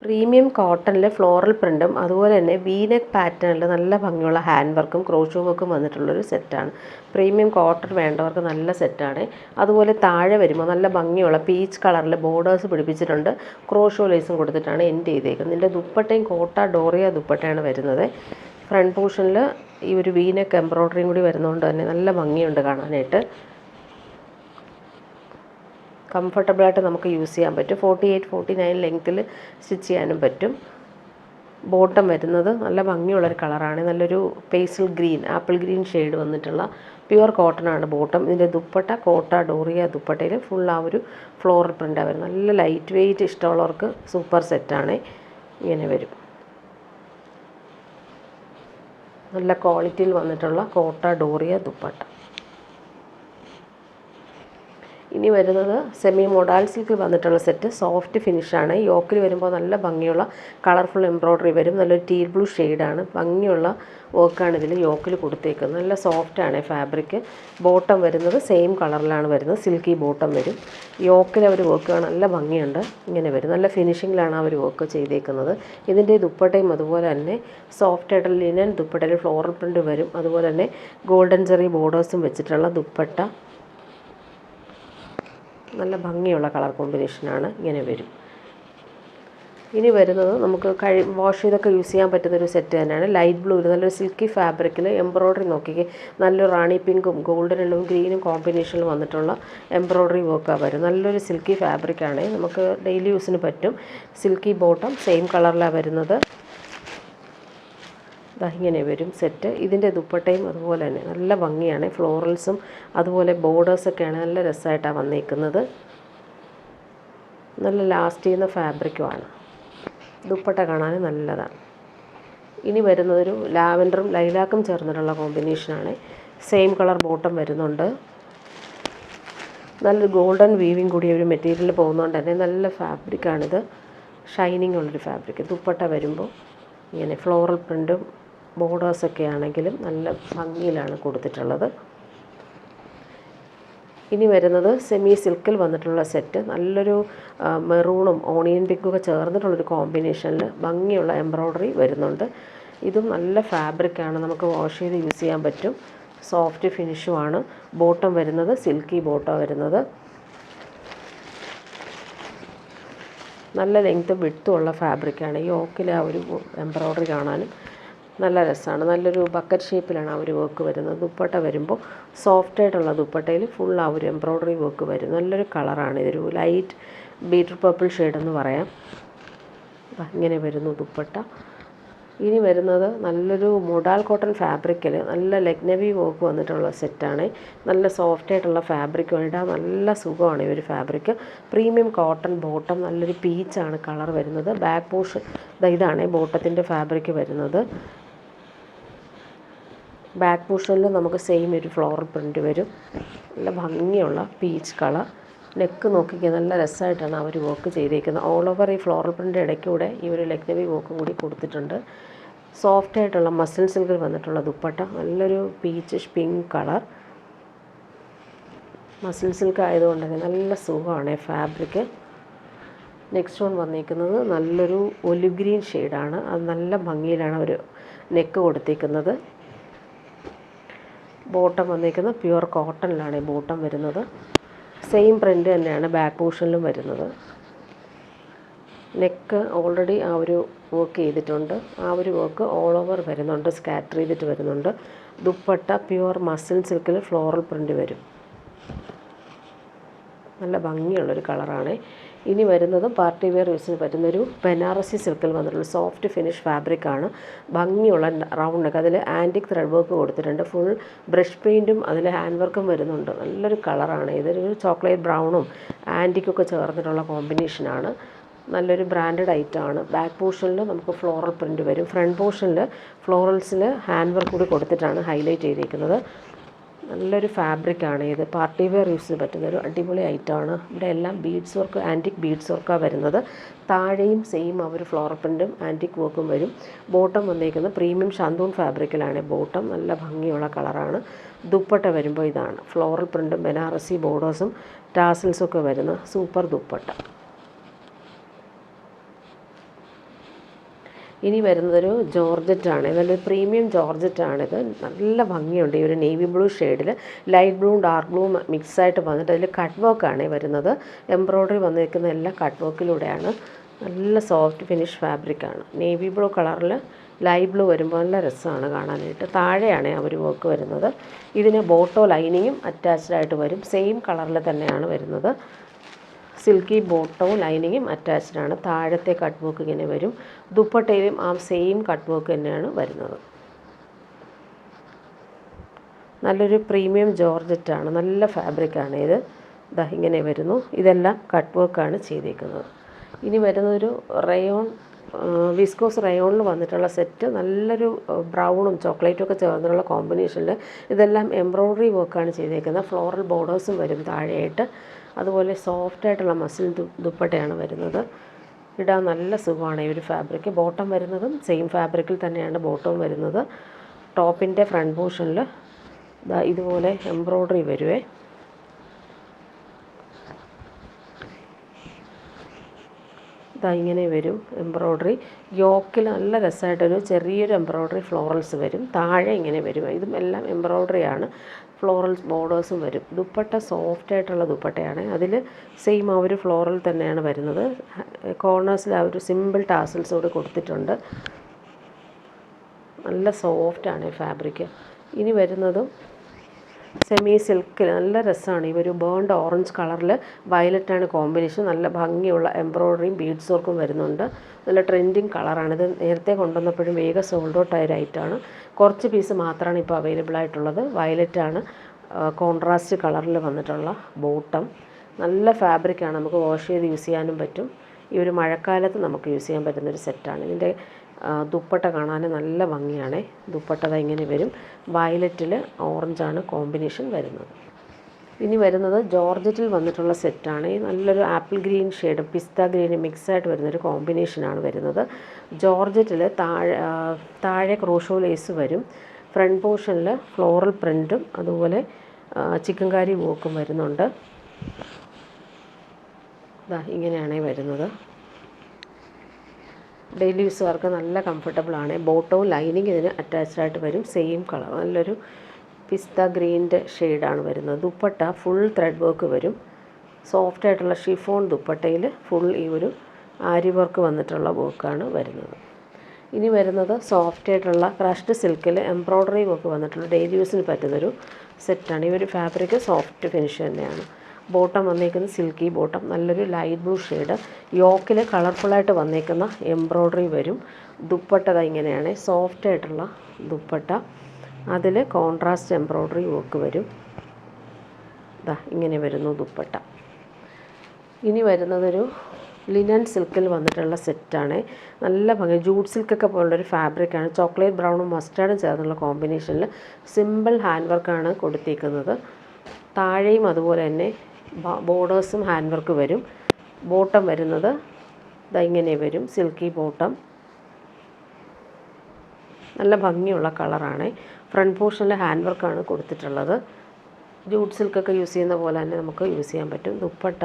Premium കോട്ടണിൽ floral പ്രിൻറ്റും അതുപോലെ തന്നെ വീനെക്ക് പാറ്റേണിൽ നല്ല ഭംഗിയുള്ള ഹാൻഡ് വർക്കും ക്രോഷോ വർക്കും വന്നിട്ടുള്ളൊരു സെറ്റാണ്. പ്രീമിയം കോട്ടൺ വേണ്ടവർക്ക് നല്ല സെറ്റാണ്. അതുപോലെ താഴെ വരുമ്പോൾ നല്ല ഭംഗിയുള്ള പീച്ച് കളറിൽ ബോർഡേഴ്സ് പിടിപ്പിച്ചിട്ടുണ്ട്. ക്രോഷോ ലേസും കൊടുത്തിട്ടാണ് എൻഡ് ചെയ്തേക്കുന്നത്. ഇതിൻ്റെ ദുപ്പട്ടയും കോട്ട ഡോറിയ ദുപ്പട്ടയാണ് വരുന്നത്. ഫ്രണ്ട് പോർഷനിൽ ഈ ഒരു വീനെക്ക് എംബ്രോയ്ഡറിയും കൂടി വരുന്നതുകൊണ്ട് തന്നെ നല്ല ഭംഗിയുണ്ട് കാണാനായിട്ട്. കംഫർട്ടബിളായിട്ട് നമുക്ക് യൂസ് ചെയ്യാൻ പറ്റും. 48-49 ലെങ്ത്തിൽ സ്റ്റിച്ച് ചെയ്യാനും പറ്റും. ബോട്ടം വരുന്നത് നല്ല ഭംഗിയുള്ളൊരു കളറാണ്. നല്ലൊരു pastel green, apple green shade വന്നിട്ടുള്ള പ്യുവർ കോട്ടനാണ് ബോട്ടം. ഇതിൻ്റെ ദുപ്പട്ട കോട്ട ഡോറിയ ദുപ്പട്ടയിൽ ഫുൾ ആ ഒരു ഫ്ലോറൽ പ്രിൻ്റാണ് വരുന്നത്. നല്ല ലൈറ്റ് വെയ്റ്റ് ഇഷ്ടമുള്ളവർക്ക് സൂപ്പർ സെറ്റാണ്. ഇങ്ങനെ വരും. നല്ല ക്വാളിറ്റിയിൽ വന്നിട്ടുള്ള കോട്ട ഡോറിയ ദുപ്പട്ട. ഇനി വരുന്നത് സെമി മൊഡാൽ സിൽക്കിൽ വന്നിട്ടുള്ള സെറ്റ്. സോഫ്റ്റ് ഫിനിഷാണ്. യോക്കിൽ വരുമ്പോൾ നല്ല ഭംഗിയുള്ള കളർഫുൾ എംബ്രോയ്ഡറി വരും. നല്ലൊരു ടീൽ ബ്ലൂ ഷെയ്ഡാണ്. ഭംഗിയുള്ള വർക്കാണ് ഇതിൽ യോക്കിൽ കൊടുത്തേക്കുന്നത്. നല്ല സോഫ്റ്റാണ് ഫാബ്രിക്. ബോട്ടം വരുന്നത് സെയിം കളറിലാണ് വരുന്നത്. സിൽക്കി ബോട്ടം വരും. യോക്കിൽ അവർ വർക്ക് നല്ല ഭംഗിയുണ്ട്. ഇങ്ങനെ വരും. നല്ല ഫിനിഷിങ്ങിലാണ് അവർ വർക്ക് ചെയ്തേക്കുന്നത്. ഇതിൻ്റെ ദുപ്പട്ടയും അതുപോലെ തന്നെ സോഫ്റ്റായിട്ടുള്ള ലിനൻ ദുപ്പട്ടയിൽ ഫ്ലോറൽ പ്രിൻ്റ് വരും. അതുപോലെ തന്നെ ഗോൾഡൻ ചെറി ബോർഡേഴ്സും വെച്ചിട്ടുള്ള ദുപ്പട്ട. നല്ല ഭംഗിയുള്ള കളർ കോമ്പിനേഷനാണ്. ഇങ്ങനെ വരും. ഇനി വരുന്നത് നമുക്ക് വാഷ് ചെയ്തൊക്കെ യൂസ് ചെയ്യാൻ പറ്റുന്നൊരു സെറ്റ് തന്നെയാണ്. ലൈറ്റ് ബ്ലൂവിൽ നല്ലൊരു സിൽക്കി ഫാബ്രിക്കിൽ എംബ്രോയ്ഡറി നോക്കിക്കേ. നല്ലൊരു റാണി പിങ്കും ഗോൾഡൻ യെല്ലോവും ഗ്രീനും കോമ്പിനേഷനിൽ വന്നിട്ടുള്ള എംബ്രോയ്ഡറി വർക്കാണ് വരും. നല്ലൊരു സിൽക്കി ഫാബ്രിക്കാണ്. നമുക്ക് ഡെയിലി യൂസിന് പറ്റും. സിൽക്കി ബോട്ടം സെയിം കളറിലാണ് വരുന്നത്. ഇങ്ങനെ വരും സെറ്റ്. ഇതിൻ്റെ ദുപ്പട്ടയും അതുപോലെ തന്നെ നല്ല ഭംഗിയാണ്. ഫ്ലോറൽസും അതുപോലെ ബോർഡേഴ്സൊക്കെയാണ് നല്ല രസമായിട്ടാണ് വന്നേക്കുന്നത്. നല്ല ലാസ്റ്റ് ചെയ്യുന്ന ഫാബ്രിക്കുമാണ്. ദുപ്പട്ട കാണാൻ നല്ലതാണ്. ഇനി വരുന്നതൊരു ലാവൻഡറും ലൈലാക്കും ചേർന്നിട്ടുള്ള കോമ്പിനേഷനാണ്. സെയിം കളർ ബോട്ടം വരുന്നുണ്ട്. നല്ലൊരു ഗോൾഡൻ വീവിങ് കൂടിയ ഒരു മെറ്റീരിയൽ പോകുന്നതുകൊണ്ട് തന്നെ നല്ല ഫാബ്രിക്കാണിത്. ഷൈനിങ് ഉള്ളൊരു ഫാബ്രിക്. ദുപ്പട്ട വരുമ്പോൾ ഇങ്ങനെ ഫ്ലോറൽ പ്രിൻറ്റും ബോർഡേഴ്സൊക്കെ ആണെങ്കിലും നല്ല ഭംഗിയിലാണ് കൊടുത്തിട്ടുള്ളത്. ഇനി വരുന്നത് സെമി സിൽക്കിൽ വന്നിട്ടുള്ള സെറ്റ്. നല്ലൊരു മെറൂണും ഓണിയൻ പിങ്കൊക്കെ ചേർന്നിട്ടുള്ളൊരു കോമ്പിനേഷനിൽ ഭംഗിയുള്ള എംബ്രോയ്ഡറി വരുന്നുണ്ട്. ഇതും നല്ല ഫാബ്രിക്കാണ്. നമുക്ക് വാഷ് ചെയ്ത് യൂസ് ചെയ്യാൻ പറ്റും. സോഫ്റ്റ് ഫിനിഷുമാണ്. ബോട്ടം വരുന്നത് സിൽക്കി ബോട്ടം വരുന്നത്. നല്ല ലെങ്ത്തും വിഡ്ത്തും ഉള്ള ഫാബ്രിക്കാണ്. ഈ യോക്കിലെ ആ ഒരു എംബ്രോയ്ഡറി കാണാനും നല്ല രസമാണ്. നല്ലൊരു ബക്കറ്റ് ഷേപ്പിലാണ് ആ ഒരു വർക്ക് വരുന്നത്. ദുപ്പട്ട വരുമ്പോൾ സോഫ്റ്റായിട്ടുള്ള ദുപ്പട്ടയിൽ ഫുൾ ആ ഒരു എംബ്രോയ്ഡറി വർക്ക് വരും. നല്ലൊരു കളറാണ്. ഇതൊരു ലൈറ്റ് ബീറ്റർ പർപ്പിൾ ഷെയ്ഡെന്ന് പറയാം. ഇങ്ങനെ വരുന്നു ദുപ്പട്ട. ഇനി വരുന്നത് നല്ലൊരു മൊഡാൽ കോട്ടൺ ഫാബ്രിക്കിൽ നല്ല ലക്നവി വർക്ക് വന്നിട്ടുള്ള സെറ്റാണ്. നല്ല സോഫ്റ്റായിട്ടുള്ള ഫാബ്രിക്കുമായിട്ട് നല്ല സുഖമാണ് ഈ ഒരു ഫാബ്രിക്. Premium cotton bottom. നല്ലൊരു പീച്ചാണ് കളർ വരുന്നത്. ബാക്ക് പോർഷൻ ഇതാണ് ബോട്ടത്തിൻ്റെ ഫാബ്രിക് വരുന്നത്. ബാക്ക് പോർഷനിൽ നമുക്ക് സെയിം ഒരു ഫ്ലോറൽ പ്രിൻറ്റ് വരും. നല്ല ഭംഗിയുള്ള പീച്ച് കളർ. നെക്ക് നോക്കിക്കുക. നല്ല രസമായിട്ടാണ് അവർ വർക്ക് ചെയ്തേക്കുന്നത്. ഓൾ ഓവർ ഈ ഫ്ലോറൽ പ്രിൻ്റ് ഇടയ്ക്കൂടെ ഈ ഒരു ലക്നവി വർക്കും കൂടി കൊടുത്തിട്ടുണ്ട്. സോഫ്റ്റായിട്ടുള്ള മസിൽ സിൽക്കിൽ വന്നിട്ടുള്ള ദുപ്പട്ട. നല്ലൊരു peachish pink colour. Muscle silk ആയതുകൊണ്ട് തന്നെ നല്ല സുഖമാണ് ഫാബ്രിക്. നെക്സ്റ്റ് വൺ വന്നിരിക്കുന്നത് നല്ലൊരു ഒലിവ് ഗ്രീൻ ഷെയ്ഡാണ്. അത് നല്ല ഭംഗിയിലാണ് ഒരു നെക്ക് കൊടുത്തേക്കുന്നത്. ബോട്ടം വന്നിരിക്കുന്നത് പ്യുവർ കോട്ടണിലാണ് ഈ ബോട്ടം വരുന്നത്. സെയിം പ്രിൻ്റ് തന്നെയാണ് ബാക്ക് പോർഷനിലും വരുന്നത്. നെക്ക് ഓൾറെഡി ആ ഒരു വർക്ക് ചെയ്തിട്ടുണ്ട്. ആ ഒരു വർക്ക് ഓൾ ഓവർ വരുന്നുണ്ട്. സ്കാറ്റർ ചെയ്തിട്ട് വരുന്നുണ്ട്. ദുപ്പട്ട പ്യുവർ മസിൽ സിൽക്കിൽ ഫ്ലോറൽ പ്രിൻ്റ് വരും. നല്ല ഭംഗിയുള്ളൊരു കളറാണ്. ഇനി വരുന്നത് പാർട്ടി വെയർ യൂസിന് പറ്റുന്നൊരു ബനാറസി സിൽക്കിൽ വന്നിട്ടുള്ള സോഫ്റ്റ് ഫിനിഷ് ഫാബ്രിക്കാണ്. ഭംഗിയുള്ള റൗണ്ട് നെക്ക്. അതിൽ ആൻറ്റിക് ത്രെഡ് വർക്ക് കൊടുത്തിട്ടുണ്ട്. ഫുൾ ബ്രഷ് പെയിൻറ്റും അതിൽ ഹാൻഡ് വർക്കും വരുന്നുണ്ട്. നല്ലൊരു കളറാണ്. ഇതൊരു ചോക്ലേറ്റ് ബ്രൗണും ആൻറ്റിക്കൊക്കെ ചേർന്നിട്ടുള്ള കോമ്പിനേഷനാണ്. നല്ലൊരു ബ്രാൻഡഡ് ഐറ്റമാണ്. ബാക്ക് പോർഷനിൽ നമുക്ക് ഫ്ലോറൽ പ്രിൻ്റ് വരും. ഫ്രണ്ട് പോർഷനിൽ ഫ്ലോറൽസിൽ ഹാൻഡ് വർക്ക് കൂടി കൊടുത്തിട്ടാണ് ഹൈലൈറ്റ് ചെയ്തിരിക്കുന്നത്. നല്ലൊരു ഫാബ്രിക്കാണ് ഇത്. പാർട്ടി വെയർ യൂസിന് പറ്റുന്നൊരു അടിപൊളി ഐറ്റമാണ്. ഇവിടെ എല്ലാം ബീഡ്സ് വർക്ക്, ആൻറ്റിക് ബീഡ്സ് വർക്കാണ് വരുന്നത്. താഴെയും സെയിം ആ ഒരു ഫ്ലോറൽ പ്രിൻറ്റും ആൻറ്റിക് വർക്കും വരും. ബോട്ടം വന്നിരിക്കുന്നത് പ്രീമിയം ഷാന്തൂൺ ഫാബ്രിക്കിലാണ് ബോട്ടം. നല്ല ഭംഗിയുള്ള കളറാണ്. ദുപ്പട്ട വരുമ്പോൾ ഇതാണ്. ഫ്ലോറൽ പ്രിൻറ്റും ബനാറസി ബോർഡേഴ്സും ടാസിൽസൊക്കെ വരുന്ന സൂപ്പർ ദുപ്പട്ട. ഇനി വരുന്നതൊരു ജോർജറ്റാണ്. നല്ലൊരു പ്രീമിയം ജോർജറ്റാണിത്. നല്ല ഭംഗിയുണ്ട്. ഈ ഒരു നേവി ബ്ലൂ ഷെയ്ഡിൽ ലൈറ്റ് ബ്ലൂവും ഡാർക്ക് ബ്ലൂവും മിക്സായിട്ട് വന്നിട്ട് അതിൽ കട്ട് വർക്കാണ് വരുന്നത്. എംബ്രോയ്ഡറി വന്നിരിക്കുന്ന എല്ലാം കട്ട് വർക്കിലൂടെയാണ്. നല്ല സോഫ്റ്റ് ഫിനിഷ് ഫാബ്രിക്കാണ്. നേവി ബ്ലൂ കളറിൽ ലൈറ്റ് ബ്ലൂ വരുമ്പോൾ നല്ല രസമാണ് കാണാനായിട്ട്. താഴെയാണ് ആ ഒരു വർക്ക് വരുന്നത്. ഇതിന് ബോട്ടോ ലൈനിങ്ങും അറ്റാച്ച്ഡ് ആയിട്ട് വരും. സെയിം കളറിൽ തന്നെയാണ് വരുന്നത്. സിൽക്കി ബോട്ടവും ലൈനിങ്ങും അറ്റാച്ച്ഡ് ആണ്. താഴത്തെ കട്ട് വർക്ക് ഇങ്ങനെ വരും. ദുപ്പട്ടയിലും ആ സെയിം കട്ട് വർക്ക് തന്നെയാണ് വരുന്നത്. നല്ലൊരു പ്രീമിയം ജോർജറ്റാണ്. നല്ല ഫാബ്രിക്കാണ് ഇത്. ഇതാ ഇങ്ങനെ വരുന്നു. ഇതെല്ലാം കട്ട് വർക്കാണ് ചെയ്തേക്കുന്നത്. ഇനി വരുന്നൊരു റയോൺ വിസ്കോസ് റയോണിൽ വന്നിട്ടുള്ള സെറ്റ്. നല്ലൊരു ബ്രൗണും ചോക്ലേറ്റും ഒക്കെ ചേർന്നുള്ള കോമ്പിനേഷനിൽ ഇതെല്ലാം എംബ്രോയ്ഡറി വർക്കാണ് ചെയ്തേക്കുന്നത്. ഫ്ലോറൽ ബോർഡേഴ്സും വരും താഴെയായിട്ട്. അതുപോലെ സോഫ്റ്റായിട്ടുള്ള മസിൽ ദുപ്പട്ടയാണ് വരുന്നത്. ഇടാൻ നല്ല സുഖമാണ് ഈ ഒരു ഫാബ്രിക്. ബോട്ടം വരുന്നതും സെയിം ഫാബ്രിക്കിൽ തന്നെയാണ് ബോട്ടവും വരുന്നത്. ടോപ്പിൻ്റെ ഫ്രണ്ട് പോർഷനിൽ ഇതുപോലെ എംബ്രോയ്ഡറി വരുവേ. ഇതാ ഇങ്ങനെ വരും എംബ്രോയ്ഡറി. യോക്കിൽ നല്ല രസമായിട്ടൊരു ചെറിയൊരു എംബ്രോയ്ഡറി ഫ്ലോറൽസ് വരും. താഴെ ഇങ്ങനെ വരും. ഇതും എല്ലാം എംബ്രോയ്ഡറിയാണ്. ഫ്ലോറൽസ് ബോർഡേഴ്സും വരും. ദുപ്പട്ട സോഫ്റ്റായിട്ടുള്ള ദുപ്പട്ടയാണ്. അതിൽ സെയിം ആ ഒരു ഫ്ലോറൽ തന്നെയാണ് വരുന്നത്. കോർണേഴ്സിൽ ആ ഒരു സിമ്പിൾ ടാസൽസ് കൂടെ കൊടുത്തിട്ടുണ്ട്. നല്ല സോഫ്റ്റാണ് ഈ ഫാബ്രിക്. ഇനി വരുന്നതും സെമി സിൽക്കിൽ നല്ല രസമാണ്. ഈ ഒരു ബേൺഡ് ഓറഞ്ച് കളറിൽ വയലറ്റാണ് കോമ്പിനേഷൻ. നല്ല ഭംഗിയുള്ള എംബ്രോയ്ഡറിയും ബീഡ്സ് വർക്കും വരുന്നുണ്ട്. നല്ല ട്രെൻഡിങ് കളറാണ്. ഇത് നേരത്തെ കൊണ്ടുവന്നപ്പോഴും വേഗം സോൾഡ് ഔട്ട് ആയ ഐറ്റമാണ്. കുറച്ച് പീസ് മാത്രമാണ് ഇപ്പോൾ അവൈലബിൾ ആയിട്ടുള്ളത്. വയലറ്റാണ് കോൺട്രാസ്റ്റ് കളറിൽ വന്നിട്ടുള്ള ബോട്ടം. നല്ല ഫാബ്രിക്കാണ്. നമുക്ക് വാഷ് ചെയ്ത് യൂസ് ചെയ്യാനും പറ്റും. ഈ ഒരു മഴക്കാലത്ത് നമുക്ക് യൂസ് ചെയ്യാൻ പറ്റുന്നൊരു സെറ്റാണ്. ഇതിൻ്റെ ദുപ്പട്ട കാണാൻ നല്ല ഭംഗിയാണ്. ദുപ്പട്ട ഇങ്ങനെ വരും. വയലറ്റിൽ ഓറഞ്ചാണ് കോമ്പിനേഷൻ വരുന്നത്. ഇനി വരുന്നത് ജോർജറ്റിൽ വന്നിട്ടുള്ള സെറ്റാണ്. നല്ലൊരു ആപ്പിൾ ഗ്രീൻ ഷെയ്ഡ് പിസ്ത ഗ്രീൻ മിക്സായിട്ട് വരുന്നൊരു കോമ്പിനേഷനാണ് വരുന്നത്. ജോർജറ്റിൽ താഴെ ക്രോഷോ ലേസ് വരും. ഫ്രണ്ട് പോർഷനിൽ ഫ്ലോറൽ പ്രിൻറ്റും അതുപോലെ ചിക്കൻകാരി വോക്കും വരുന്നുണ്ട്. ഇങ്ങനെയാണ് വരുന്നത്. ഡെയിലി യൂസുകാർക്ക് നല്ല കംഫർട്ടബിളാണ്. ബോട്ടവും ലൈനിങ് ഇതിന് അറ്റാച്ച്ഡ് ആയിട്ട് വരും. സെയിം കളർ നല്ലൊരു പിസ്ത ഗ്രീൻ്റെ ഷെയ്ഡാണ് വരുന്നത്. ദുപ്പട്ട ഫുൾ ത്രെഡ് വർക്ക് വരും. സോഫ്റ്റായിട്ടുള്ള ഷിഫോൺ ദുപ്പട്ടയിൽ ഫുൾ ഈ ഒരു ആരി വർക്ക് വന്നിട്ടുള്ള വർക്കാണ് വരുന്നത്. ഇനി വരുന്നത് സോഫ്റ്റായിട്ടുള്ള ക്രഷ്ഡ് സിൽക്കിൽ എംബ്രോയ്ഡറി വർക്ക് വന്നിട്ടുള്ള ഡെയിലി യൂസിന് പറ്റുന്നൊരു സെറ്റാണ്. ഈ ഒരു ഫാബ്രിക് സോഫ്റ്റ് ഫിനിഷ് തന്നെയാണ്. ബോട്ടം വന്നേക്കുന്നത് സിൽക്കി ബോട്ടം. നല്ലൊരു ലൈറ്റ് ബ്ലൂ ഷെയ്ഡ്. യോക്കിൽ കളർഫുള്ളായിട്ട് വന്നേക്കുന്ന എംബ്രോയ്ഡറി വരും. ദുപ്പട്ട ഇങ്ങനെയാണ് സോഫ്റ്റായിട്ടുള്ള ദുപ്പട്ട. അതിൽ കോൺട്രാസ്റ്റ് എംബ്രോയ്ഡറി വർക്ക് വരും. ഇങ്ങനെ വരുന്നു ദുപ്പട്ട. ഇനി വരുന്നതൊരു ലിനൻ സിൽക്കിൽ വന്നിട്ടുള്ള സെറ്റാണ്. നല്ല ഭംഗി ജൂട്ട് സിൽക്കൊക്കെ പോലുള്ളൊരു ഫാബ്രിക്കാണ്. ചോക്ലേറ്റ് ബ്രൗണും മസ്റ്റാർഡും ചേർന്നുള്ള കോമ്പിനേഷനിൽ സിമ്പിൾ ഹാൻഡ് വർക്കാണ് കൊടുത്തേക്കുന്നത്. താഴെയും അതുപോലെ തന്നെ ബോർഡേഴ്സും ഹാൻഡ് വർക്ക് വരും. ബോട്ടം വരുന്നത് ഇങ്ങനെ വരും. Silky bottom. നല്ല ഭംഗിയുള്ള കളറാണ്. ഫ്രണ്ട് പോർഷനിൽ ഹാൻഡ് വർക്കാണ് കൊടുത്തിട്ടുള്ളത്. ജൂട്ട് സിൽക്കൊക്കെ യൂസ് ചെയ്യുന്ന പോലെ തന്നെ നമുക്ക് യൂസ് ചെയ്യാൻ പറ്റും. ദുപ്പട്ട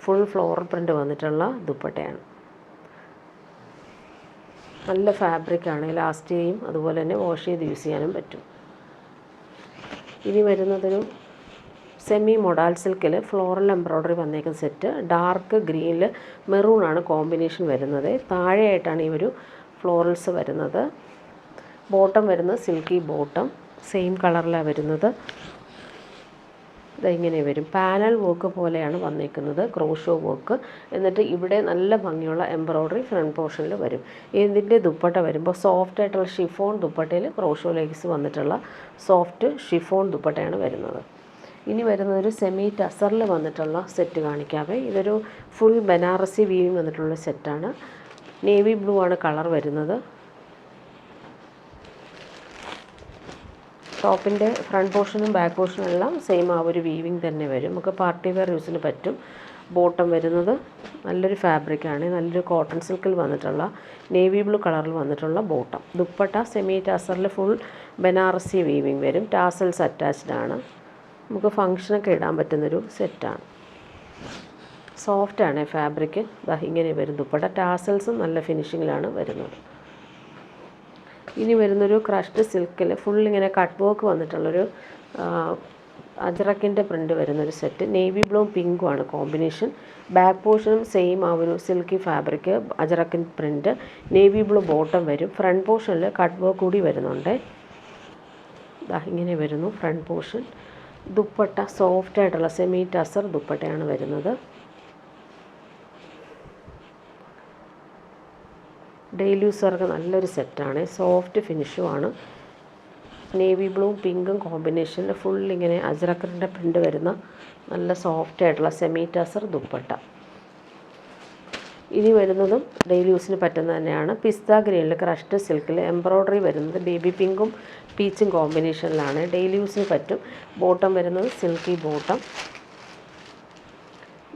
ഫുൾ ഫ്ലോറൽ പ്രിൻ്റ് വന്നിട്ടുള്ള ദുപ്പട്ടയാണ്. നല്ല ഫാബ്രിക്കാണ്. ലാസ്റ്റ് ചെയ്യും അതുപോലെ തന്നെ വാഷ് ചെയ്ത് യൂസ് ചെയ്യാനും പറ്റും. ഇനി വരുന്നതൊരു സെമി മൊഡാൽ സിൽക്കിൽ ഫ്ലോറൽ എംബ്രോയ്ഡറി വന്നേക്കുന്ന സെറ്റ്. ഡാർക്ക് ഗ്രീനിൽ മെറൂണാണ് കോമ്പിനേഷൻ വരുന്നത്. താഴെയായിട്ടാണ് ഈ ഒരു ഫ്ലോറൽസ് വരുന്നത്. ബോട്ടം വരുന്നത് സിൽക്കി ബോട്ടം. സെയിം കളറിലാണ് വരുന്നത്. ഇങ്ങനെ വരും. പാനൽ വർക്ക് പോലെയാണ് വന്നേക്കുന്നത്. Crochet work. എന്നിട്ട് ഇവിടെ നല്ല ഭംഗിയുള്ള എംബ്രോയ്ഡറി ഫ്രണ്ട് പോർഷനിൽ വരും. ഇതിൻ്റെ ദുപ്പട്ട വരുമ്പോൾ സോഫ്റ്റ് ആയിട്ടുള്ള ഷിഫോൺ ദുപ്പട്ടയിൽ ക്രോഷോ ലേസ് വന്നിട്ടുള്ള സോഫ്റ്റ് ഷിഫോൺ ദുപ്പട്ടയാണ് വരുന്നത്. ഇനി വരുന്നതൊരു സെമി ടസറിൽ വന്നിട്ടുള്ള സെറ്റ് കാണിക്കാവേ. ഇതൊരു ഫുൾ ബനാറസി വീവിങ് വന്നിട്ടുള്ള സെറ്റാണ്. നേവി ബ്ലൂ ആണ് കളർ വരുന്നത്. ടോപ്പിൻ്റെ ഫ്രണ്ട് പോർഷനും ബാക്ക് പോർഷനും എല്ലാം സെയിം ആ ഒരു വീവിങ് തന്നെ വരും. നമുക്ക് പാർട്ടി വെയർ യൂസിന് പറ്റും. ബോട്ടം വരുന്നത് നല്ലൊരു ഫാബ്രിക്കാണ്. നല്ലൊരു കോട്ടൺ സിൽക്കിൽ വന്നിട്ടുള്ള നേവി ബ്ലൂ കളറിൽ വന്നിട്ടുള്ള ബോട്ടം. ദുപ്പട്ട സെമി ടാസറിൽ ഫുൾ ബനാറസി വീവിങ് വരും. ടാസൽസ് അറ്റാച്ച്ഡ് ആണ്. നമുക്ക് ഫങ്ഷനൊക്കെ ഇടാൻ പറ്റുന്നൊരു സെറ്റാണ്. സോഫ്റ്റാണ് ഫാബ്രിക്. ഇങ്ങനെ വരും ദുപ്പട്ട. ടാസൽസും നല്ല ഫിനിഷിങ്ങിലാണ് വരുന്നത്. ഇനി വരുന്നൊരു ക്രഷ്ഡ് സിൽക്കിൽ ഫുൾ ഇങ്ങനെ കട്ട് വർക്ക് വന്നിട്ടുള്ളൊരു അജ്രക്കിൻ്റെ പ്രിൻ്റ് വരുന്നൊരു സെറ്റ്. നേവി ബ്ലൂ പിങ്കും ആണ് കോമ്പിനേഷൻ. ബാക്ക് പോർഷനും സെയിം ആ ഒരു സിൽക്കി ഫാബ്രിക് അജ്രക്കിൻ പ്രിൻ്റ്. നേവി ബ്ലൂ ബോട്ടം വരും. ഫ്രണ്ട് പോർഷനിൽ കട്ട് വർക്ക് കൂടി വരുന്നുണ്ട്. ഇങ്ങനെ വരുന്നു ഫ്രണ്ട് പോർഷൻ. ദുപ്പട്ട സോഫ്റ്റ് ആയിട്ടുള്ള സെമി ടസർ ദുപ്പട്ടയാണ് വരുന്നത്. ഡെയിലി യൂസർക്ക് നല്ലൊരു സെറ്റാണ്. സോഫ്റ്റ് ഫിനിഷുമാണ്. നേവി ബ്ലൂവും പിങ്കും കോമ്പിനേഷനിൽ ഫുൾ ഇങ്ങനെ അജ്രക്കിൻ്റെ പ്രിൻ്റ് വരുന്ന നല്ല സോഫ്റ്റ് ആയിട്ടുള്ള സെമി ടസർ ദുപ്പട്ട. ഇനി വരുന്നതും ഡെയിലി യൂസിന് പറ്റുന്ന തന്നെയാണ്. പിസ്ത ഗ്രീനിൽ ക്രഷ്ഡ് സിൽക്കിൽ എംബ്രോയ്ഡറി വരുന്നത് ബേബി പിങ്കും പീച്ചും കോമ്പിനേഷനിലാണ്. ഡെയിലി യൂസിന് പറ്റും. ബോട്ടം വരുന്നത് സിൽക്കി ബോട്ടം.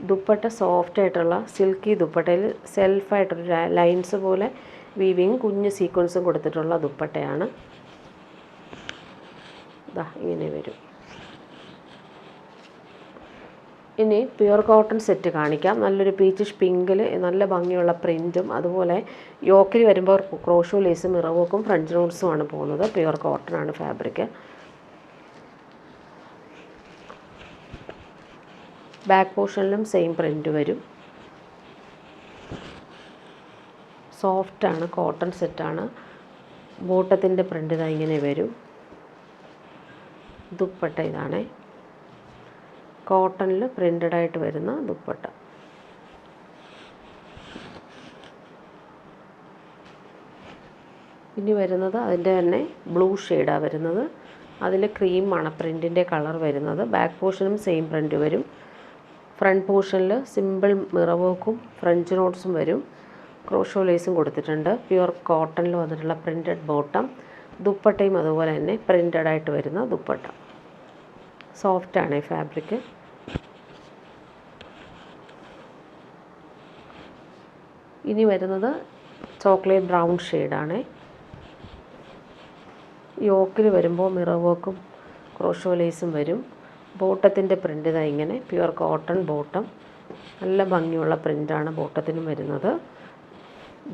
ദുപ്പട്ട സോഫ്റ്റ് ആയിട്ടുള്ള സിൽക്കി ദുപ്പട്ടയിൽ സെൽഫായിട്ടൊരു ലൈൻസ് പോലെ വീവിങ് കുഞ്ഞ് സീക്വൻസും കൊടുത്തിട്ടുള്ള ദുപ്പട്ടയാണ്. ഇങ്ങനെ വരും. ഇനി പ്യുർ കോട്ടൺ സെറ്റ് കാണിക്കാം. നല്ലൊരു പീച്ചിഷ് പിങ്കിൽ നല്ല ഭംഗിയുള്ള പ്രിൻറ്റും അതുപോലെ യോക്കിൽ വരുമ്പോൾ ക്രോഷോ ലേസും മിറവോക്കും ഫ്രഞ്ച് നോട്ട്സുമാണ് പോകുന്നത്. പ്യുർ കോട്ടൺ ആണ് ഫാബ്രിക്. ബാക്ക് പോർഷനിലും സെയിം പ്രിൻ്റ് വരും. സോഫ്റ്റാണ്, കോട്ടൺ സെറ്റാണ്. ബോട്ടത്തിൻ്റെ പ്രിൻ്റ് ഇങ്ങനെ വരും. ദുപ്പട്ട ഇതാണ്. കോട്ടണിൽ പ്രിൻ്റഡ് ആയിട്ട് വരുന്ന ദുപ്പട്ട. ഇനി വരുന്നത് അതിൻ്റെ തന്നെ ബ്ലൂ ഷെയ്ഡാണ് വരുന്നത്. അതിൽ ക്രീമാണ് പ്രിൻറ്റിൻ്റെ കളർ വരുന്നത്. ബാക്ക് പോർഷനും സെയിം പ്രിൻ്റ് വരും. ഫ്രണ്ട് പോർഷനിൽ സിമ്പിൾ മിറർ വർക്കും ഫ്രഞ്ച് നോട്ട്സും വരും. ക്രോഷോ ലേസും കൊടുത്തിട്ടുണ്ട്. പ്യുർ കോട്ടണിൽ വന്നിട്ടുള്ള പ്രിൻറ്റഡ് ബോട്ടം. ദുപ്പട്ടയും അതുപോലെ തന്നെ പ്രിൻറ്റഡ് ആയിട്ട് വരുന്ന ദുപ്പട്ട. സോഫ്റ്റാണ് ഈ ഫാബ്രിക്. ഇനി വരുന്നത് ചോക്ലേറ്റ് ബ്രൗൺ ഷെയ്ഡാണ്. യോക്കിൽ വരുമ്പോൾ മിറർ വർക്കും ക്രോഷോ ലേസും വരും. ബോട്ടത്തിൻ്റെ പ്രിൻ്റ് ഇങ്ങനെ പ്യുർ കോട്ടൺ ബോട്ടം. നല്ല ഭംഗിയുള്ള പ്രിൻ്റാണ് ബോട്ടത്തിനും വരുന്നത്.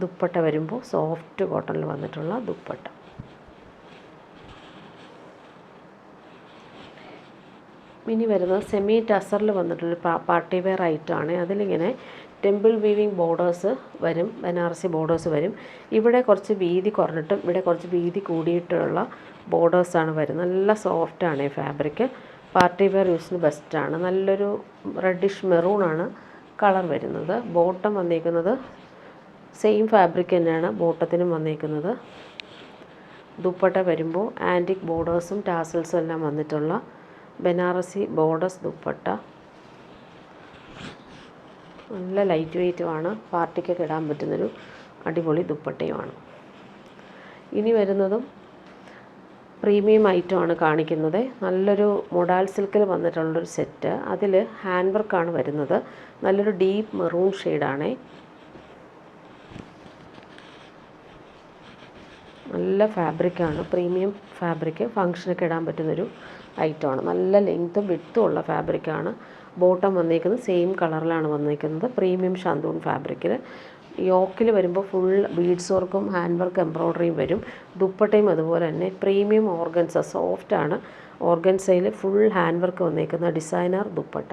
ദുപ്പട്ട വരുമ്പോൾ സോഫ്റ്റ് കോട്ടണിൽ വന്നിട്ടുള്ള ദുപ്പട്ട. ഇനി വരുന്നത് സെമി ടസറിൽ വന്നിട്ടുള്ള പാർട്ടി വെയർ ഐറ്റമാണ്. അതിലിങ്ങനെ ടെമ്പിൾ വീവിങ് ബോർഡേഴ്സ് വരും. ബനാറസി ബോർഡേഴ്സ് വരും. ഇവിടെ കുറച്ച് വീതി കുറഞ്ഞിട്ടും ഇവിടെ കുറച്ച് വീതി കൂടിയിട്ടുള്ള ബോർഡേഴ്സാണ് വരുന്നത്. നല്ല സോഫ്റ്റാണ് ഈ ഫാബ്രിക്. പാർട്ടി വെയർ യൂസിന് ബെസ്റ്റാണ്. നല്ലൊരു റെഡിഷ് മെറൂണാണ് കളർ വരുന്നത്. ബോട്ടം വന്നിരിക്കുന്നത് സെയിം ഫാബ്രിക് തന്നെയാണ് ബോട്ടത്തിനും വന്നിരിക്കുന്നത്. ദുപ്പട്ട വരുമ്പോൾ ആൻറ്റിക് ബോർഡേഴ്സും ടാസൽസും എല്ലാം വന്നിട്ടുള്ള ബനാറസി ബോർഡേഴ്സ് ദുപ്പട്ട. നല്ല ലൈറ്റ് വെയ്റ്റുമാണ്. പാർട്ടിക്കൊക്കെ ഇടാൻ പറ്റുന്നൊരു അടിപൊളി ദുപ്പട്ടയുമാണ്. ഇനി വരുന്നതും പ്രീമിയം ഐറ്റമാണ് കാണിക്കുന്നത്. നല്ലൊരു മൊഡാൽ സിൽക്കിൽ വന്നിട്ടുള്ളൊരു സെറ്റ്. അതിൽ ഹാൻഡ് വർക്കാണ് വരുന്നത്. നല്ലൊരു ഡീപ്പ് മെറൂൺ ഷെയ്ഡാണ്. നല്ല ഫാബ്രിക്കാണ്. Premium fabric. ഫങ്ഷനൊക്കെ ഇടാൻ പറ്റുന്നൊരു ഐറ്റമാണ്. നല്ല ലെങ്ത്തും വിഡ്ത്തും ഉള്ള ഫാബ്രിക്കാണ്. ബോട്ടം വന്നിരിക്കുന്നത് സെയിം കളറിലാണ് വന്നിരിക്കുന്നത്. പ്രീമിയം ഷാന്തൂൺ ഫാബ്രിക്കിൽ. യോക്കിൽ വരുമ്പോൾ ഫുൾ ബീഡ്സ് വർക്കും ഹാൻഡ് വർക്ക് എംബ്രോയ്ഡറിയും വരും. ദുപ്പട്ടയും അതുപോലെ തന്നെ പ്രീമിയം ഓർഗൻസ സോഫ്റ്റാണ്. ഓർഗൻസയിൽ ഫുൾ ഹാൻഡ് വർക്ക് വന്നിരിക്കുന്ന ഡിസൈനർ ദുപ്പട്ട.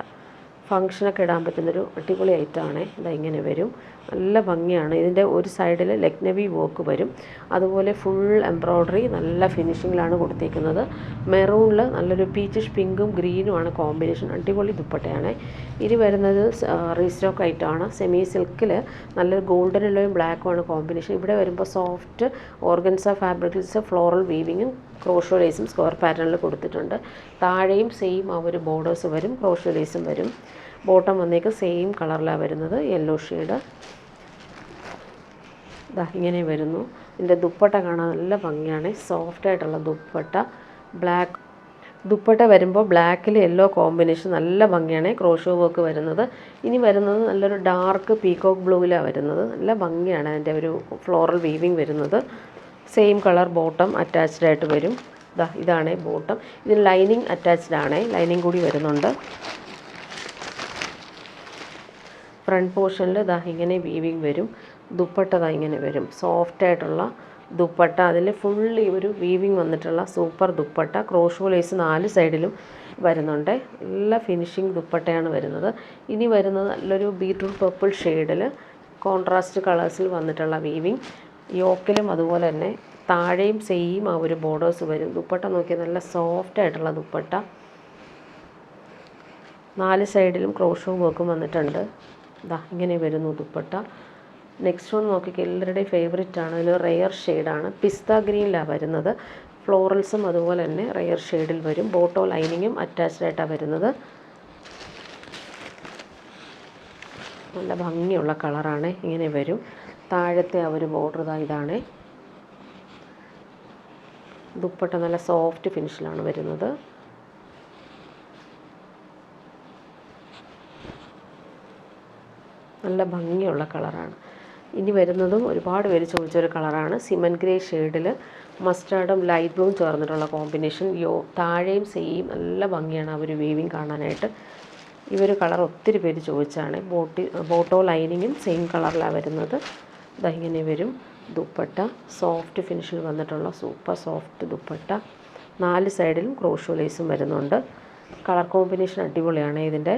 ഫങ്ഷനൊക്കെ ഇടാൻ പറ്റുന്നൊരു അടിപൊളി ഐറ്റമാണ്. ഇങ്ങനെ വരും. നല്ല ഭംഗിയാണ്. ഇതിൻ്റെ ഒരു സൈഡിൽ ലക്നവി വർക്ക് വരും. അതുപോലെ ഫുൾ എംബ്രോയ്ഡറി നല്ല ഫിനിഷിങ്ങിലാണ് കൊടുത്തിരിക്കുന്നത്. മെറൂണിൽ നല്ലൊരു പീച്ചിഷ് പിങ്കും ഗ്രീനുമാണ് കോമ്പിനേഷൻ. അടിപൊളി ദുപ്പട്ടയാണ്. ഇനി വരുന്നത് റീസ്റ്റോക്ക് ഐറ്റമാണ്. സെമി സിൽക്കിൽ നല്ലൊരു ഗോൾഡൻ യെല്ലോയും ബ്ലാക്കുമാണ് കോമ്പിനേഷൻ. ഇവിടെ വരുമ്പോൾ സോഫ്റ്റ് ഓർഗൻസ ഫാബ്രിക്സ് ഫ്ലോറൽ വീവിങ്ങും ക്രോഷോ ലേസും സ്ക്വയർ പാറ്റേണിൽ കൊടുത്തിട്ടുണ്ട്. താഴെയും സെയിം ആ ഒരു ബോർഡേഴ്സ് വരും. ക്രോഷോ ലേസും വരും. ബോട്ടം വന്നേക്ക് സെയിം കളറിലാണ് വരുന്നത്. Yellow shade. ഇങ്ങനെ വരുന്നു. ഇതിൻ്റെ ദുപ്പട്ട കാണാൻ നല്ല ഭംഗിയാണ്. സോഫ്റ്റായിട്ടുള്ള ദുപ്പട്ട. ബ്ലാക്ക് ദുപ്പട്ട വരുമ്പോൾ ബ്ലാക്കിൽ യെല്ലോ കോമ്പിനേഷൻ നല്ല ഭംഗിയാണ്. ക്രോഷോ വർക്ക് വരുന്നത്. ഇനി വരുന്നത് നല്ലൊരു ഡാർക്ക് പീകോക്ക് ബ്ലൂവിലാണ് വരുന്നത്. നല്ല ഭംഗിയാണ് അതിൻ്റെ ഒരു ഫ്ലോറൽ വീവിങ് വരുന്നത്. സെയിം കളർ ബോട്ടം അറ്റാച്ച്ഡ് ആയിട്ട് വരും. ഇതാണ് ബോട്ടം. ഇതിന് ലൈനിങ് അറ്റാച്ച്ഡ് ആണ്. ലൈനിങ് കൂടി വരുന്നുണ്ട്. ഫ്രണ്ട് പോർഷനിൽ ഇങ്ങനെ വീവിങ് വരും. ദുപ്പട്ട ഇങ്ങനെ വരും. സോഫ്റ്റായിട്ടുള്ള ദുപ്പട്ട. അതിൽ ഫുള്ളി ഒരു വീവിങ് വന്നിട്ടുള്ള സൂപ്പർ ദുപ്പട്ട. ക്രോഷോ ലേസ് 4 സൈഡിലും വരുന്നുണ്ട്. നല്ല ഫിനിഷിങ് ദുപ്പട്ടയാണ് വരുന്നത്. ഇനി വരുന്നത് നല്ലൊരു ബീട്രൂട്ട് പർപ്പിൾ ഷെയ്ഡിൽ കോൺട്രാസ്റ്റ് കളേഴ്സിൽ വന്നിട്ടുള്ള വീവിങ്. യോക്കിലും അതുപോലെ തന്നെ താഴെയും സെയിം ആ ഒരു ബോർഡേഴ്സ് വരും. ദുപ്പട്ട നോക്കിയാൽ നല്ല സോഫ്റ്റ് ആയിട്ടുള്ള ദുപ്പട്ട. 4 സൈഡിലും ക്രോഷോ വർക്കും വന്നിട്ടുണ്ട്. ഇതാ ഇങ്ങനെ വരുന്നു ദുപ്പട്ട. നെക്സ്റ്റ് വൺ നോക്കിയാൽ എല്ലാവരുടെയും ഫേവറേറ്റ് ആണ്. അതിൽ റെയർ ഷെയ്ഡാണ്, പിസ്ത ഗ്രീനിലാണ് വരുന്നത്. ഫ്ലോറൽസും അതുപോലെ തന്നെ റെയർ ഷെയ്ഡിൽ വരും. ബോട്ടോ ലൈനിങ്ങും അറ്റാച്ച്ഡ് ആയിട്ടാണ് വരുന്നത്. നല്ല ഭംഗിയുള്ള കളറാണ്. ഇങ്ങനെ വരും. താഴത്തെ ആ ഒരു ബോർഡർ ഇതാണ്. ദുപ്പട്ട നല്ല സോഫ്റ്റ് ഫിനിഷിലാണ് വരുന്നത്. നല്ല ഭംഗിയുള്ള കളറാണ്. ഇനി വരുന്നതും ഒരുപാട് പേര് ചോദിച്ചൊരു കളറാണ്. സിമൻ ഗ്രേ ഷെയ്ഡിൽ മസ്റ്റാർഡും ലൈറ്റ് ബ്ലൂവും ചേർന്നിട്ടുള്ള കോമ്പിനേഷൻ. താഴെയും സെയിം നല്ല ഭംഗിയാണ് ആ ഒരു വീവിങ് കാണാനായിട്ട്. ഈ ഒരു കളർ ഒത്തിരി പേര് ചോദിച്ചാണ്. ബോട്ടോ ലൈനിങ്ങും സെയിം കളറിലാണ് വരുന്നത്. ഇതാ ഇങ്ങനെ വരും ദുപ്പട്ട. സോഫ്റ്റ് ഫിനിഷിൽ വന്നിട്ടുള്ള സൂപ്പർ സോഫ്റ്റ് ദുപ്പട്ട. 4 സൈഡിലും ക്രോഷോ ലേസും വരുന്നുണ്ട്. കളർ കോമ്പിനേഷൻ അടിപൊളിയാണ് ഇതിൻ്റെ.